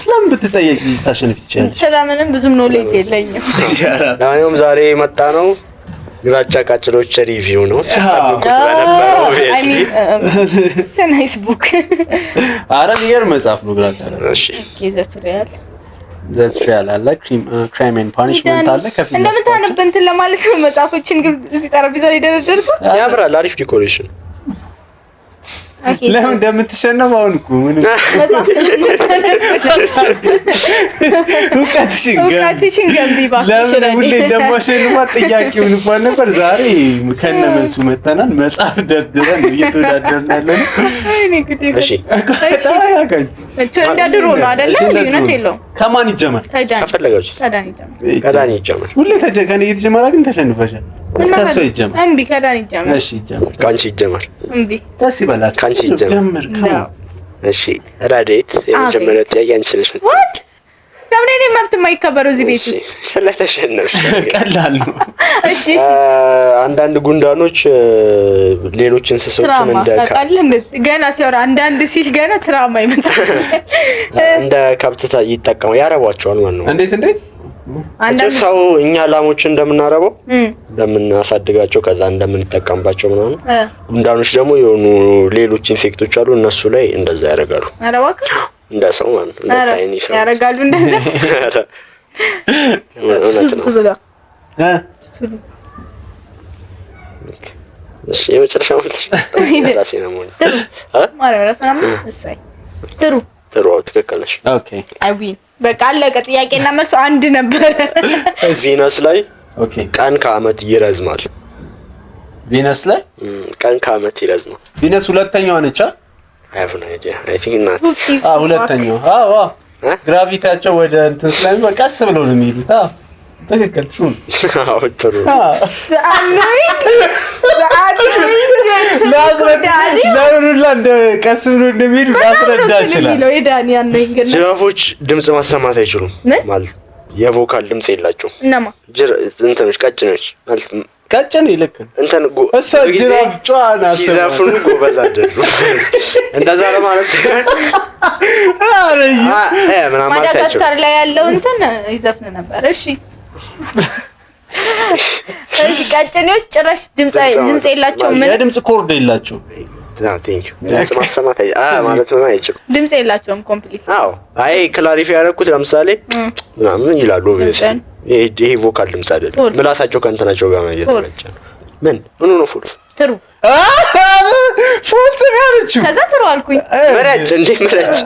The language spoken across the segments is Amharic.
ስለም ብትጠየቅ ታሸንፍ ትችላለሽ ስለምንም ብዙም ኖሌጅ የለኝም ለማንኛውም ዛሬ የመጣ ነው ግራጫ ቃጭሎች ሪቪው ነው ሰናይስ ቡክ አረቢየር መጽሐፍ ነው ግራጫ እሺ ዘትሪያል አለ ክራይም ኤንድ ፓኒሽመንት አለ ከፊት እንደምታነብ እንትን ለማለት ነው መጽሐፎችን ግን እዚህ ጠረጴዛ ላይ ደረደርኩ ያምራል አሪፍ ዲኮሬሽን ለምን እንደምትሸነፍ አሁን እኮ ምን እውቀትሽን ገንቢ ባክሽ ለምን ሁሌ እንደማሸንፋት ጥያቄውን እንኳን ነበር ዛሬ ከነመሱ መተናል መጽሐፍ ደርድረን እየተወዳደርን ያለን እኔ ግዴ እሺ ታያቀኝ እንደድሮ ነው አይደለ ልዩነት የለውም ከማን ይጀመር ከፈለጋችሁ ከዳኒ ይጀመር ሁሌ ከኔ እየተጀመረ ግን ተሸንፈሻል እስከሱ ይጀመር እምቢ ከዳኒ ይጀመር እሺ ይጀመር ካንቺ ይጀመር እምቢ ደስ ይበላል ካንቺ ይጀመር እሺ ራዴት የመጀመሪያው ጥያቄ አንቺ ነሽ what ለምን እኔ መብት የማይከበረው እዚህ ቤት ውስጥ ስለተሸነፍሽ ቀላል ነው እሺ አንዳንድ ጉንዳኖች ሌሎች እንስሶችን ገና ሲያወራ አንዳንድ ሲል ገና ትራማ ይመጣል እንደ ከብት ይጠቀሙ ያረቧቸዋል ማለት ነው እንዴት አንዳንድ ሰው እኛ ላሞች እንደምናረበው እንደምናሳድጋቸው ከዛ እንደምንጠቀምባቸው ምናምን ጉንዳኖች ደግሞ የሆኑ ሌሎች ኢንፌክቶች አሉ እነሱ ላይ እንደዛ ያረጋሉ አረባክ እንደ ሰው ማለት ነው ታይኒ ሰው ያረጋሉ እንደዛ እውነት ነው እሺ የመጨረሻው ራሴ ነው ማለት ራስና እሰይ ጥሩ ትክክል ነሽ ኦኬ አይ ዊን በቃ አለቀ ጥያቄና መልሱ አንድ ነበር ቪነስ ላይ ኦኬ ቀን ከአመት ይረዝማል ቪነስ ላይ ቀን ከአመት ይረዝማል ቪነስ ሁለተኛው ነች I have no idea I think not ሁለተኛው ግራቪታቸው ወደ እንትን ስለሚመጣ ቀስ ብለው ነው የሚሄዱት ትክክል ትሩን ጥሩ ለሩላንድ ቀስ ብሎ እንደሚሄዱ ላስረዳ ይችላል ጅራፎች ድምጽ ማሰማት አይችሉም ማለት የቮካል ድምጽ የላቸውም እናማ እንትኖች ቀጭኖች ማለት ቀጭን ይልክ እንትን እሷ ጅራፍ ጫና ሲዘፍኑ ጎበዝ አይደሉ እንደዛ ለማለት አረይ ምናምን ማዳጋስካር ላይ ያለው እንትን ይዘፍን ነበር እሺ እዚህ ቀጭኔዎች ጭራሽ ድምጽ የላቸውም ምን የድምጽ ኮርድ የላቸውም ቴንክ ዩ ድምጽ ማሰማት ማለት ነው አይችልም ድምጽ የላቸውም ኮምፕሊት አይ ክላሪፋይ ያደረኩት ለምሳሌ ምናምን ይላሉ ይሄ ቮካል ድምጽ አይደለም ምላሳቸው ከእንትናቸው ጋር ነው እየተመቸ ምን ነው ትሩ ፉልስ ያለችው ከዛ ትሩ አልኩኝ መረጭ እንዴ መረጭ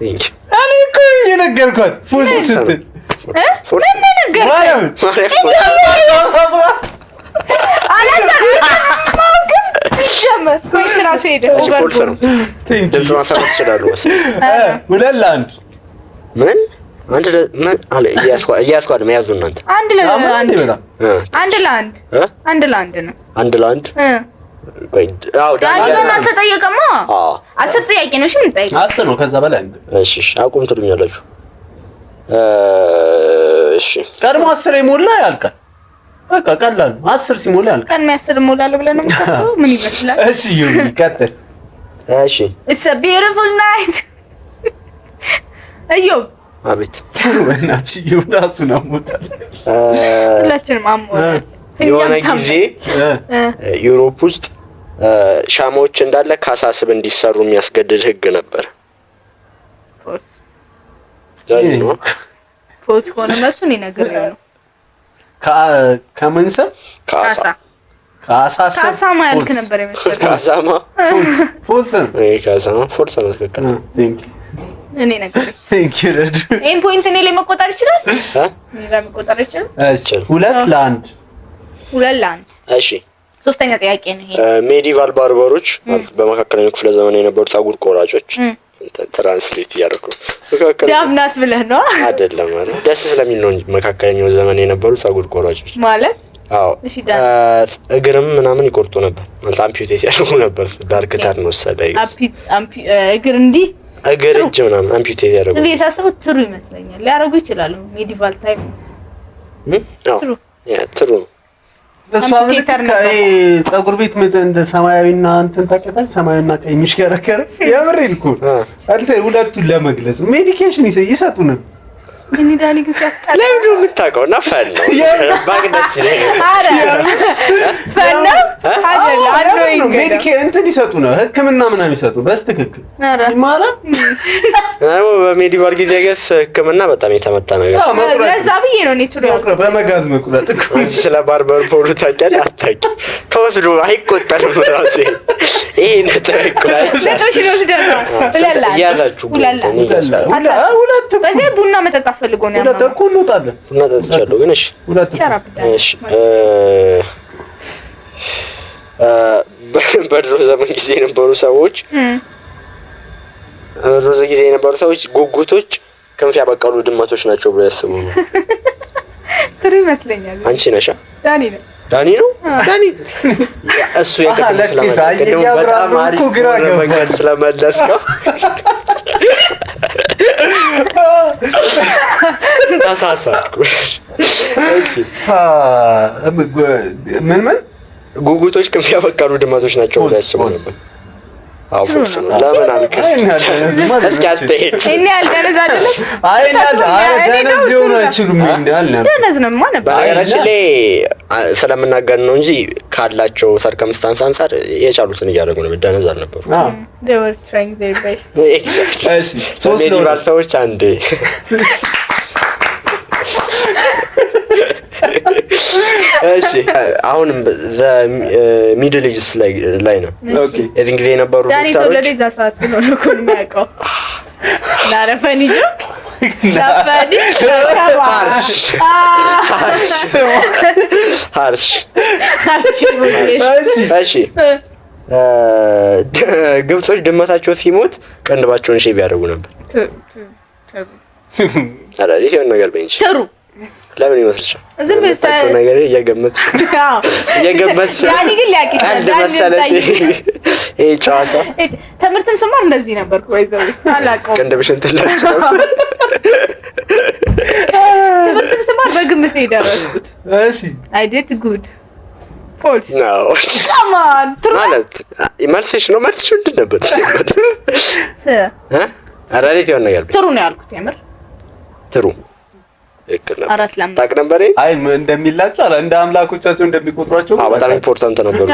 ቴንክ ዩ እኔ እኮ እየነገርኳት ፉልስ ስትል ምን ነገር ምን አለ እያስኳድ መያዙ እናንተ አንድ ለአንድ ነው ዳንኤል ተጠየቀማ 10 ጥያቄ ነው እሺ ምን ጠይቅ 10 ነው ከዛ በላይ እሺ አቁም ትሉኛላችሁ እሺ ቀድሞ 10 ይሞላ ያልቃል በቃ ቀላል 10 ሲሞላ ያልቃል ቀድሞ 10 ይሞላል ብለን ነው የምታስበው ምን ይመስላል እሺ ይቀጥል እሺ it's a beautiful night አዮ አቤት ወናች ይውራሱ ነው ሞታል ሁላችንም አሞራል የሆነ ጊዜ ዩሮፕ ውስጥ ሻማዎች እንዳለ ካሳስብ እንዲሰሩ የሚያስገድድ ህግ ነበር ፎልስ ሆነ መስሎኝ ነገር ነው ከመንሰብ ካሳማ ያልክ ነበር የሚመስለው ካሳማ ፎልስ ነው ትክክል ቴንክ እኔ ነገር ቴንክ ዩ ረድ ኤም ፖይንት እኔ ላይ መቆጠር ይችላል እኔ ላይ መቆጠር ይችላል እሺ 2-1 እሺ ሶስተኛ ጥያቄ ነው ይሄ ሜዲቫል ባርበሮች በመካከለኛው ክፍለ ዘመን የነበሩት አጉር ቆራጮች ትራንስሌት ያደርጉ ዳምናት ብለህ ነው አይደለም ማለት ደስ ስለሚል ነው መካከለኛው ዘመን የነበሩት አጉር ቆራጮች ማለት አዎ እሺ እግርም ምናምን ይቆርጡ ነበር ማለት አምፒዩቴት ያደርጉ ነበር ዳርክታር ነው ሰዳይ እግር እንዲ እግር እጅ ምናምን አምፒዩቴት ያደርጉ ስለዚህ ሳስበው ትሩ ይመስለኛል ሊያደርጉ ይችላሉ ሜዲቫል ታይም ትሩ ያ ትሩ እሷ ምልክት ፀጉር ቤት እንደ ሰማያዊና እንትን ታውቂያታለሽ? ሰማያዊና ቀይ የሚሽከረከር የምሬን እኮ አንተ ሁለቱን ለመግለጽ ሜዲኬሽን ይሰጡናል። እኔ ዳኒ ግን ሲያስጠላ ለምን የምታውቀው እና ፈን ነው ባግነስ ይለኛል። አረ ፈን ነው አይደል? ሜዲኬሽን እንትን ይሰጡናል፣ ህክምና ምናምን ይሰጡ በስትክክል ይማራል። በሜዲቫል ጊዜ ገስ ህክምና በጣም የተመታ ነገር ለዛ ብዬ ነው ኔትሩ በመጋዝ መቁረጥ እኮ ስለ ባርበር ፖሉ ታውቂያለሽ? አታውቂም? ተወስዶ አይቆጠርም ራሴ ይሄ ነጥብኩላይ ለቶሽ ነው ስለላ ያዛችሁ ሁለት በዚህ ቡና መጠጣት ፈልጎ ነው ሁለት እኮ እንወጣለን። ቡና ጠጥቻለሁ ግን እሺ ሁለት እሺ በድሮ ዘመን ጊዜ የነበሩ ሰዎች ጉጉቶች ክንፍ ያበቀሉ ድመቶች ናቸው ብለው ያስቡ ነው። ትሪ ይመስለኛል። አንቺ ነሽ? ዳኒ ነው። ዳኒ እሱ የቅድም ስለመለስከው በጣም አሪፍ ነገር ስለመለስከው ታሳሳትኩ። እሺ ምን ጉጉቶች ክንፍ ያበቀሉ ድመቶች ናቸው ብለው ያስቡ ነበር። ለምን አልከስ? እስኪ አስተያየት እኔ ያልደነዝ አይደለም። ደነዝ ሊሆኑ አይችሉም። ደነዝ ነው ማለት በነገራችን ላይ ስለምናገር ነው እንጂ ካላቸው ሰርከምስታንስ አንፃር የቻሉትን እያደረጉ ነው። ደነዝ አልነበሩ። they were trying their best እሺ ሶስት ሰዎች አንዴ እሺ አሁንም ሚድል ኤጅስ ላይ ነው። ኦኬ እዚህ ጊዜ የነበሩ ዳኒ ተወለደ እዛ ሰዓት ስለሆነ እኮ ነው የሚያውቀው። ላረፈኒ እሺ ግብጾች ድመታቸው ሲሞት ቀንድባቸውን ሼቭ ያደርጉ ነበር። አላሪ ሲሆን ነገር በእንጂ ጥሩ ለምን ይመስልሻል? ዝም ብለሽ ነገር እየገመትሽ ዳኒ ግን ሊያቂስ ይሄ ጨዋታ ትምህርትም ስማር እንደዚህ ነበር ወይዘው አላውቀውም። ቀንድብሽን ትላጭው ትምህርትም ስማር በግምት ነው የደረስኩት። እሺ I did good false no come on ማለት መልስሽ ነው። መልስሽ ምንድን ነበር? አራሪት የሆነ ነገር ጥሩ ነው ያልኩት የምር ጥሩ አራት ለአምስት ታውቅ ነበር። አይ እንደሚላቸው አላ እንደ አምላኮቻቸው እንደሚቆጥሯቸው በጣም ኢምፖርታንት ነበር።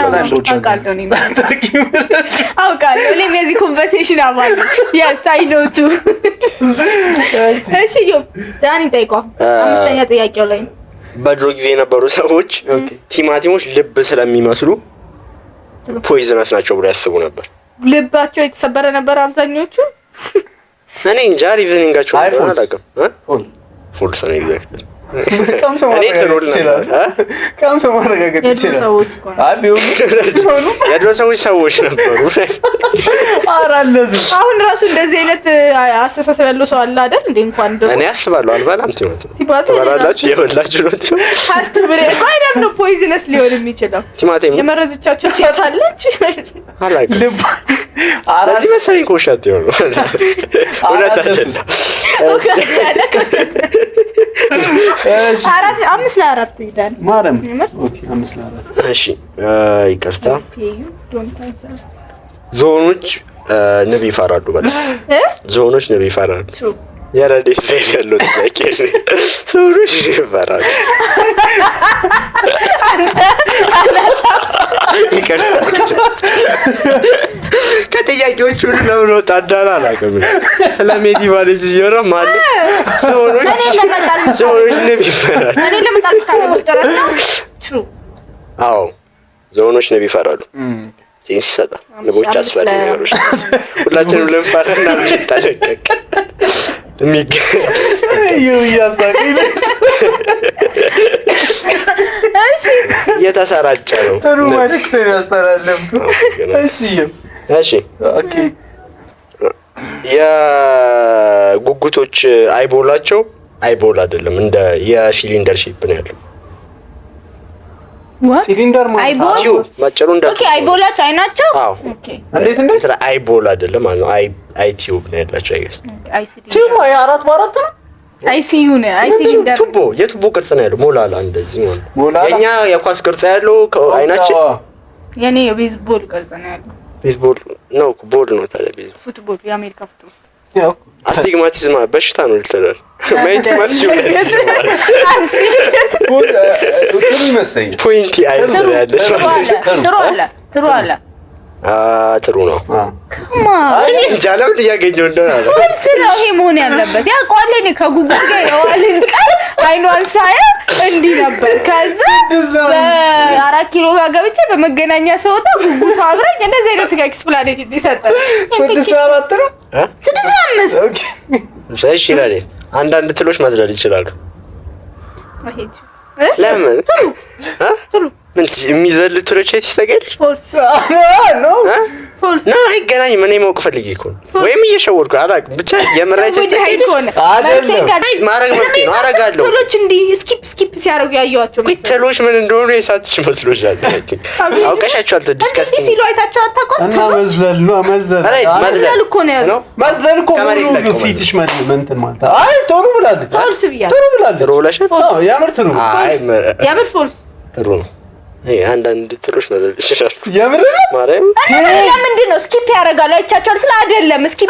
አውቃለሁ እኔም የዚህ ኮንቨርሴሽን አባል yes I know too እሺ ዳኒ ጠይቋ አምስተኛ ጥያቄው ላይ በድሮ ጊዜ የነበሩ ሰዎች ቲማቲሞች ልብ ስለሚመስሉ ፖይዝነስ ናቸው ብለው ያስቡ ነበር። ልባቸው የተሰበረ ነበር አብዛኞቹ። እኔ እንጃ ሪዝኒንጋቸው አላውቅም። ፉል ሰው ኤግዛክትሊ ቀምሶ ማረጋገጥ ይችላል። የድሮ ሰዎች ነበሩ። አራለዚህ አሁን ራሱ እንደዚህ አይነት አስተሳሰብ ያለው ሰው አለ አይደል? እንዴ እንኳን ደው እኔ አስባለሁ አልበላም ቲማቲም ትበላላችሁ የበላችሁ ነው ሀርት ብሬ አይደለም ነው ፖይዝነስ ሊሆን የሚችለው ቲማቲም የመረዘቻቸው ሴት አለች አላውቅም። አራዚ መሰለኝ ኮሻት ይሆን ወላታ አራት አምስት ለአራት ይላል ማረም ኦኬ አምስት ለአራት እሺ ይቅርታ ዞኖች ንብ ይፈራሉ በጣም ዞኖች ንብ ይፈራሉ ያረዲስ ቤት ያለው ጥያቄ ዞኖች ይፈራሉ ይቅርታ ከጥያቄዎቹ ለምን ወጣ እንዳላ አላውቅም። ስለ ሜዲቫል ጂዮራ ማለት ዞኖች ንብ ይፈራሉ። እኔ ለምጣል ካለው ትሩ አዎ ዞኖች ንብ ይፈራሉ። ሲሰጣ ንቦች አስፈላጊ ነገሮች ሁላችንም ልንፈራና ልንጠነቀቅ እሺ የተሰራጨ ነው። ጥሩ መልእክት ያስተላለፍኩ። እሺ ኦኬ የጉጉቶች አይቦላቸው አይቦል አይደለም እንደ የሲሊንደር ሼፕ ነው ያለው። ሲሊንደር ማለት ማጨሩ እንደ ኦኬ አይቦላቸው አይናቸው ኦኬ እንዴት አይቦል አይደለም ማለት ነው። አይ ቲዩብ ነው ያላቸው አይገስ ቲዩብ አይ 4x4 ነው አይሲዩ ነው አይሲዩ ቱቦ የቱቦ ቅርጽ ነው ያለው ሞላላ እንደዚህ ማለት ሞላላ የኛ የኳስ ቅርጽ ያለው አይናችን የኔ የቤዝቦል ቅርጽ ነው ያለው ቤዝቦል ነው ቦል ነው ታዲያ ቤዝቦል ፉትቦል የአሜሪካ ፉትቦል ያው አስቲግማቲዝም በሽታ ነው ልትላል ማይቲማቲዝም ጥሩ ይመስለኛል ፖይንቲ አይደል ያለሽ ጥሩ አለ ጥሩ ነው ከማ እንጃለም ያገኘው እንደሆነ ፎልስ ነው ይሄ መሆን ያለበት ያ ቋለኔ ከጉጉል ጋር የዋልን ቀን አይኗን ሳያ እንዲህ ነበር ከዛ በ4 ኪሎ ጋር ገብቼ በመገናኛ ሰውታ ጉጉት አብረኝ እንደዚህ አይነት ኤክስፕላኔት ይሰጣል 6-4 ነው 6-5 ኦኬ እሺ ይላል አንዳንድ ትሎች ማዝለል ይችላሉ አሄጅ ለምን ጥሩ ምን የሚዘል ትሎች ይስተገል ፎልስ ነው ፎልስ ነው አይገናኝ ምን የማውቅ ፈልጌ እኮ ወይም እየሸወርኩ አላውቅም ብቻ የምራይት ይስተገል አይደለም ማረግ ነው አረጋለሁ ትሎች እንዲህ ስኪፕ ሲያደርጉ ያዩዋቸው ወይ ትሎች ምን እንደሆነ የሳትሽ መስሎሻል አውቀሻቸዋል ዲስከስ ሲሉ አይታቸው አታውቁም እና መዝለል ነው መዝለል እኮ ነው ያለው መዝለል እኮ ሙሉ ፊትሽ እንትን ማለት አይ ጥሩ ብላለች ፎልስ ብያለሁ ጥሩ ብላለች ጥሩ ብለሻል አዎ ያምር ጥሩ ያምር ፎልስ ጥሩ ነው አንዳንድ ትሎች መዘል ይችላል የምር ማርያም ለምንድን ነው ስኪፕ ያደርጋሉ አይቻቸው ስለ አይደለም ስኪፕ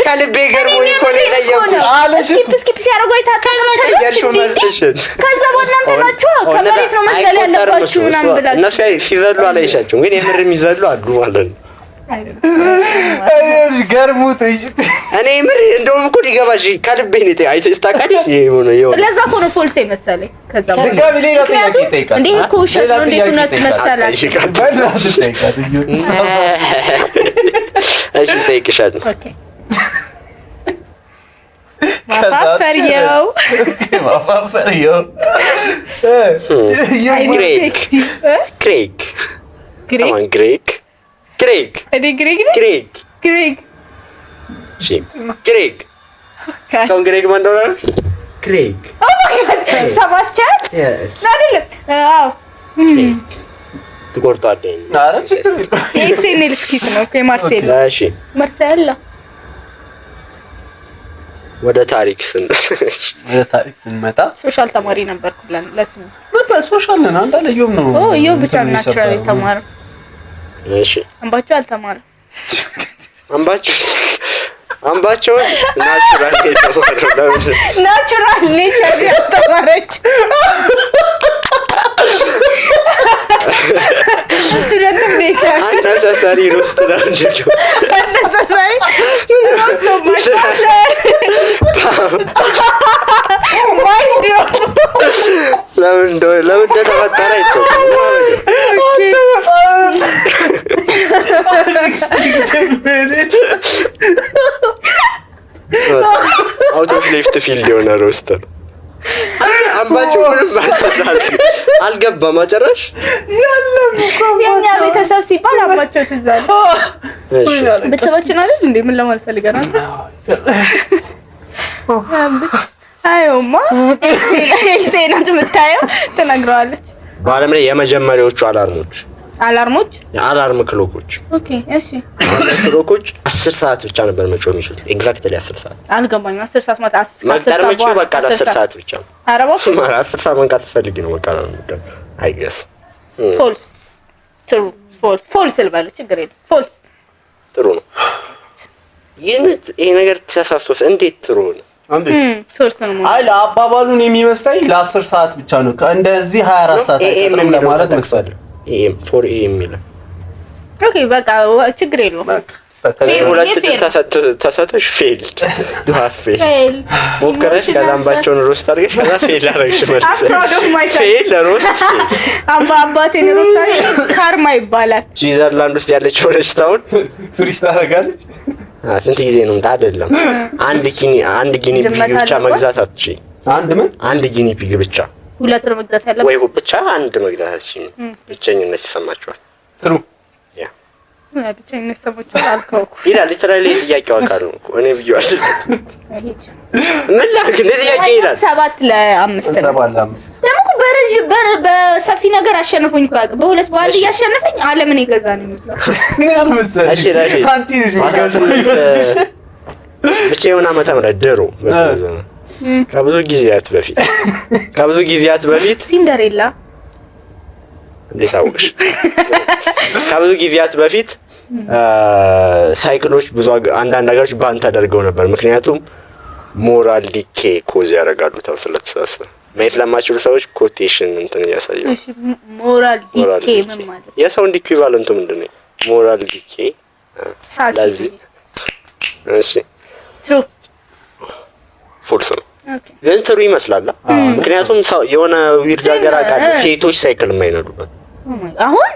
ከልቤ ገርሞኝ እኮ ነው የጠየኩት ስኪፕ ሲያደርጉ አይታችሁ ከዛ በኋላ ምንላችሁ ከመሬት ነው መዝለል ያለባችሁ ምናምን ብላችሁ እነሱ ሲዘሉ አላይሻቸውም ግን የምር የሚዘሉ አሉ ማለት ነው ገርሙት እኔ ምር እንደውም እኮ ሊገባሽ ከልቤ ነው አይተሽ ታውቃለሽ ለዛ እኮ ነው ፎልስ መሰለኝ ከዛ ድጋሚ ሌላ ጥያቄ ጠይቃለሁ እንዴ እኮ ውሸት ነው እንዴት እውነት መሰላችሁ በእናትህ ጠይቃት እሺ ጠይቅሻለሁ ኦኬ ማፋፈሪያው ግሬግ እኔ ግሬግ ከውን ግሬግ ማን ነው ግሬግ ሰባስቻን አይደለም አዎ ትቆርጣለህ ኧረ ችግር የለም የሴኔል ስኪት ነው ከማርሴል እሺ ማርሴል ወደ ታሪክ ስንመጣ ሶሻል ተማሪ ነበርኩ ለስሙ ነበር ሶሻል ነን አንዳለየውም ነው ይኸው ብቻ ናቹራል ተማሪ እሺ አምባቸው አልተማረም አምባቸው ናቹራል ኔቸር ያስተማረች ስቱደንት ኔቸር አነሳሳሪ ሮስት ነው እንጂ አነሳሳሪ ሮስት ማይንድ ለምን ተፈጠረ አይተው አውት ኦፍ ሌፍት ፊልድ የሆነ ሮስተር አምባቸው ምንም አልገባም አጨራሽ የኛ ቤተሰብ ሲባል አምባቸው ትዝ አለ ቤተሰባችን አይደል እንዴ ምን ለማለት ፈልገህ ነው አይውማ ኤክሴናት የምታየው ተናግረዋለች በዓለም ላይ የመጀመሪያዎቹ አላርሞች የአላርም ክሎኮች ኦኬ እሺ ክሎኮች 10 ሰዓት ብቻ ነበር መጮህ የሚችሉት ኤግዛክትሊ 10 ሰዓት አልገባኝም 10 ሰዓት ማለት 10 ሰዓት በቃ 10 ሰዓት ብቻ አረባ 10 ሰዓት መንቃት ትፈልጊ ነው በቃ ነው አይ ገስ ፎልስ ትሩ ፎልስ ልበል ችግር የለም ፎልስ ጥሩ ነው ይሄ ነገር ተሳስቶስ እንዴት ጥሩ ነው ፎልስ ነው አይ ለአባባሉን የሚመስለኝ ለ10 ሰዓት ብቻ ነው እንደዚህ 24 ሰዓት አይቀርም ለማለት መሰለኝ ኤም 4 ኤም ይላል ኦኬ በቃ ችግር የለውም ሁለት ተሳተሽ ፌልድ ፌል ሞከረሽ ከዛምባቸውን ሮስት አድርገሽ ከዛ ፌል አደረግሽ ማለት ፌል ሮስት አባቴን ሮስት አድርገሽ ካርማ ይባላል ስዊዘርላንድ ውስጥ ያለች ሆነች ታውን ፍሪስ ታደርጋለች ስንት ጊዜ ነው ታደለም አንድ ጊኒ ፒግ ብቻ መግዛት አትችይ አንድ ጊኒ ፒግ ብቻ ሁለት ነው መግዛት ያለበት ወይ ብቻ አንድ መግዛት አትችይ ብቸኝነት ይሰማቸዋል ጥሩ ብቸኝነት ይሰማቸዋል አልከውኩ ይላል ሊትራሊ ጥያቄው አካል ነው እኔ ብዬዋል ምን ላድርግ እንደዚህ ጥያቄ ይላል 7-5 ለምን በሰፊ ነገር አሸነፈኝ እኮ ያውቅ በሁለት በአንድ እያሸነፈኝ ዓለምን ይገዛ ነው የሚመስለው ምን አልመሰለሽ አንቺ ነሽ የሚገዛው ብቻ የሆነ ዓመተ ምህረት ድሮ ከብዙ ጊዜያት በፊት ሲንደሬላ እንዴት አወቅሽ? ከብዙ ጊዜያት በፊት ሳይክሎች አንዳንድ ነገሮች ባን ተደርገው ነበር። ምክንያቱም ሞራል ዲኬ ኮዝ ያደርጋሉ ተብሎ ስለተሳሰበ ማየት ለማይችሉ ሰዎች ኮቴሽን እንትን እያሳየው። እሺ ሞራል ዲኬ ምን ማለት? የሳውንድ ኢኩዊቫለንቱ ምንድነው? ሞራል ዲኬ ሳሲ። እሺ ትሩ ፎልስ ነው። ግን ትሩ ይመስላል። ምክንያቱም የሆነ ዊርድ ሀገር አውቃለሁ ሴቶች ሳይክል የማይነዱበት አሁን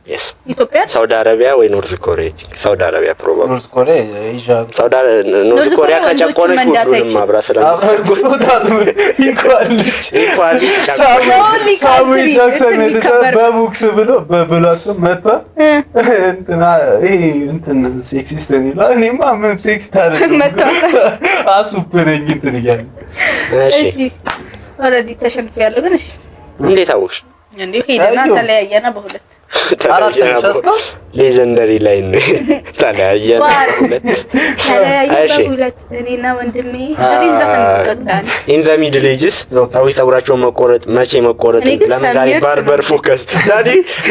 yes ኢትዮጵያ ሳውዲ አረቢያ ወይ ኖርዝ ኮሪያ ሳውዲ አረቢያ ፕሮባብሊ ኖርዝ ኮሪያ ኢጃብ ኖርዝ ኮሪያ ከጨቆነች ሁሉንም ማብራት ሳሙኤል ጃክሰን በቡክስ ብሎ በብሏት መጥቷል እንትና ይሄ እንትን ሴክሲስት ነው ይላል። እኔማ ምን ሴክሲስት አይደለም አሱብነኝ እንትን እያለ እሺ ኦልሬዲ ተሸንፈያለሁ። ግን እሺ እንዴት አወቅሽ? እንዴ ሄደና ተለያየና በሁለት ሌጀንደሪ ላይ ነው ተለያየና በሁለት እኔና ወንድሜ ኢን ዘ ሚድል ኤጅስ ፀጉራቸውን መቆረጥ መቼ መቆረጥ ለምሳሌ ባርበር ፎከስ ታዲ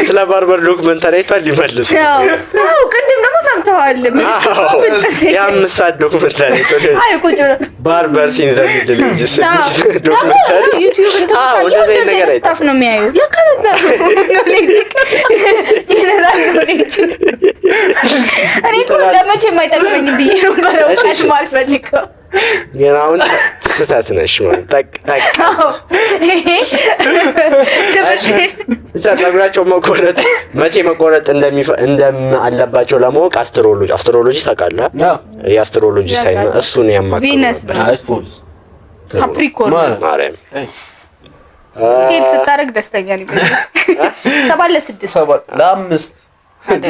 ስለ ባርበር ዶክመንታሪ አይቷል ሊመልሱ አው ቅድም ደግሞ ሰምተዋል የአምስት ሰዓት ዶክመንታሪ አይ ቁጭ ባርበር ኢን ዘ ሚድል ኤጅስ ዶክመንታሪ ዩቲዩብ እንደዚህ ነገር አይታፍ ነው የሚያዩ ለከዛ ነው ሎጂክ ጀነራል ኖሌጅ እኔ እኮ ለመቼ የማይጠቅመኝ ብዬ ነው በረውቃት ማልፈልገው የራውን ስህተት ነሽ ማለት ታክ ፀጉራቸው መቆረጥ መቼ መቆረጥ እንደማለባቸው ለማወቅ አስትሮሎጂ ታውቃለህ? የአስትሮሎጂ ሳይን እሱን ያማከለ ቪነስ ካፕሪኮርን ማርያም ፊል ስታረግ ደስተኛ ነኝ። 7 ለ6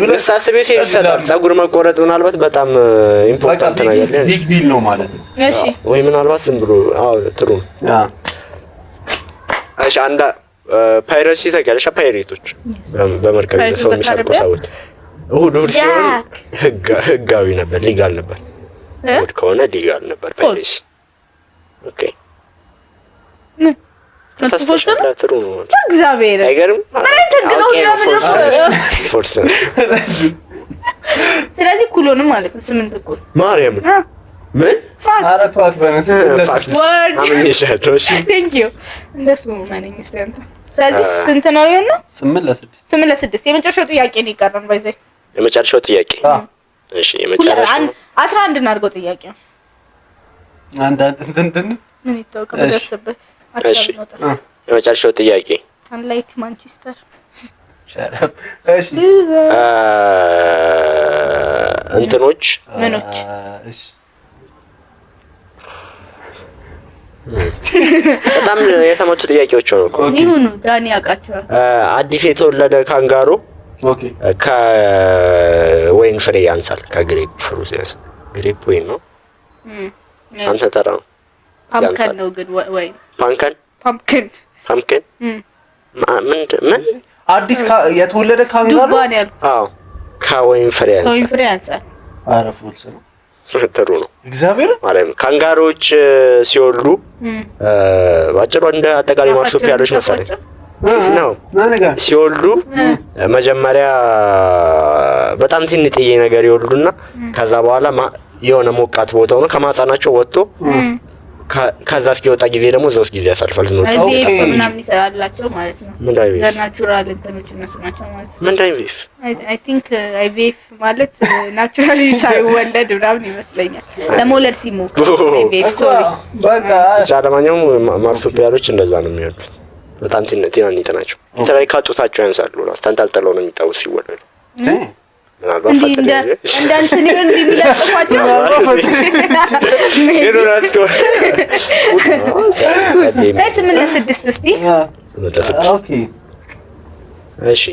ለስታስቤ ሲሰጣል ፀጉር መቆረጥ ምናልባት በጣም ኢምፖርታንት ነገር ነው። ቢግ ዲል ነው ማለት ነው። እሺ ወይ ምናልባት ዝም ብሎ ጥሩ እሺ አንዳ ፓይረሲ ታውቂያለሽ? ፓይሬቶች በመርከብ ሰው የሚሰርቁ ሰዎች እሑድ ሲሆን ህጋዊ ነበር፣ ሊጋል ነበር። እሑድ ከሆነ ሊጋል ነበር ፓይሬሲ። ኦኬ ጥሩ ነው። እግዚአብሔር አይገርም? ስለዚህ ኩሎንም ማለት ነው 8 እኩል ማርያም ምን አራት ዋት በነስ አምኒሻቶሽ ቴንክ ዩ እንደሱ ማንኝ ስታንት ስለዚህ ስንት ነው የሆነው? 8 ለ6 የመጨረሻው ጥያቄ ነው ይቀርባል። ባይዘይ የመጨረሻው ጥያቄ እሺ የመጨረሻው 11 እናድርገው ጥያቄ አንድ እንትን ምን ይተውቀ በደረሰበት እሺ የመጨረሻው ጥያቄ አንላይክ ማንቸስተር ሸራብ እሺ እንትኖች ምኖች እሺ በጣም የተመቱ ጥያቄዎች ነው እኮ ይሁኑ ዳኒ ያውቃቸዋል። አዲስ የተወለደ ካንጋሮ ኦኬ ከወይን ፍሬ ያንሳል ከግሬፕ ፍሩት ያንሳል። ግሬፕ ወይን ነው አንተ ተራ ነው ፓምከን ነው ግን ወይን ፓምከን ምን አዲስ የተወለደ ካንጋሮ አዎ ከወይን ፍሬ ያንሳል። አረፉልስ ነው ጥሩ ነው እግዚአብሔር ማለት ነው። ካንጋሮች ሲወልዱ ባጭሩ እንደ አጠቃላይ ማርሱፒያሎች መሰለኝ ነው ሲወልዱ መጀመሪያ በጣም ትንጥዬ ነገር ይወልዱና ከዛ በኋላ የሆነ ሞቃት ቦታ ሆኖ ከማህፀናቸው ወጥቶ ከዛ እስኪወጣ ጊዜ ደግሞ ሶስት ጊዜ ያሳልፋል ነው። ኦኬ ምናምን ይሰራላቸው ማለት ነው። ናቹራል እንትኖች እነሱ ናቸው ማለት ነው። ምንድነው አይቪኤፍ? አይ ቲንክ አይቪኤፍ ማለት ናቹራሊ ሳይወለድ ምናምን ይመስለኛል ለመውለድ ሲሞክር አይቪኤፍ ሶሪ በቃ ጃለማኛው ማርሱፒያሎች እንደዛ ነው የሚወዱት። በጣም ትንንሽ ናቸው። ተላይ ካጡታቸው ያንሳሉ ራስ ተንጠልጥለው ነው የሚጣው ሲወለዱ። እንዳንተን እንደሚላጥፋቸው ታይስ ምን ለስድስት እስቲ ኦኬ እሺ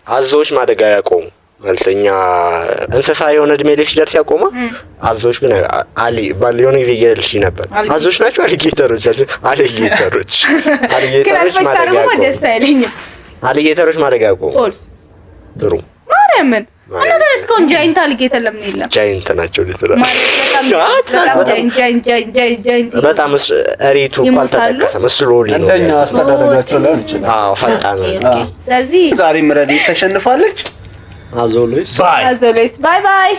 አዞዎች ማደግ ያቆሙ ማለትኛ እንስሳ የሆነ እድሜ ላይ ሲደርስ ያቆማ። አዞዎች ግን ባልዮን ጊዜ እየደረሱ ነበር። አዞዎች ናቸው አሊጌተሮች ማደግ ያቆሙ። አሊጌተሮች ማደግ ያቆሙ። ጥሩ ማርያምን እና እስካሁን ጃይንት አሊጌተር ለምን የለም? ጃይንት ናቸው ሊትራል በጣም እሪቱ እንኳን ተጠቀሰም ስሎሊ ነው እንደኛ አስተዳደጋቸው ላይ ይችላል። አዎ ፈጣን ነው። ስለዚህ ዛሬ ምረዲ ተሸንፋለች። አዞሎይስ ባይ ባይ